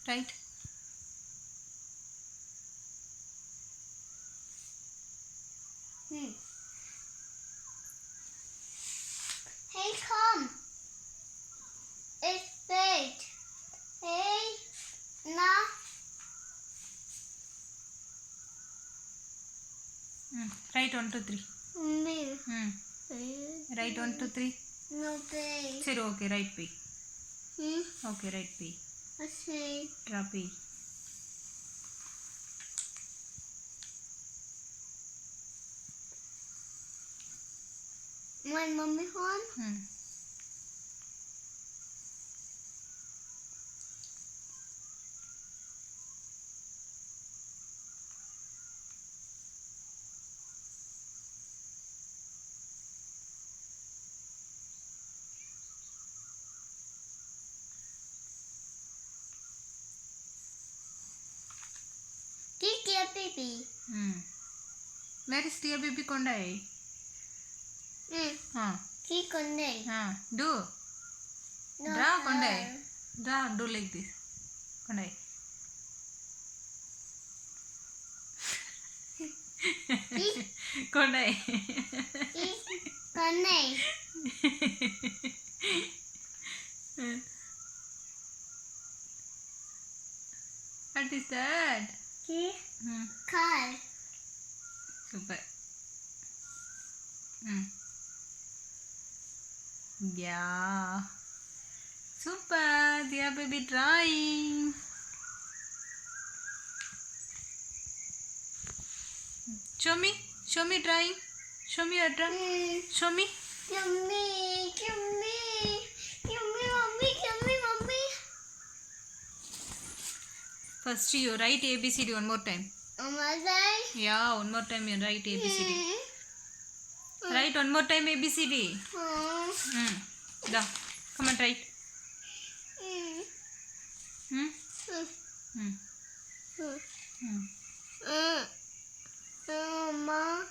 Right. Hey, come. It's late. Hey, now. Write 1, 2, 3. Me. Write 1, 2, 3. No pay. Seri, okay, write P. Hmm. Okay, write P. Okay. Draw P. My mommy home. Kiki a baby. Where is dear baby Kondai? Kiki Kondai. Do. Draw Kondai. Draw, do like this. Kondai. Kondai. Kiki Kondai. What is that? Kiki car. Super. Yeah. Super. Dear baby drawing. Show me. Show me drawing. Show me your drawing. Show me. Give me. Give me. Give me, mommy. Give me, mommy. First you write ABCD one more time. Yeah, one more time you write ABCD. Write one more time ABCD. Da. Come on, write. Mama.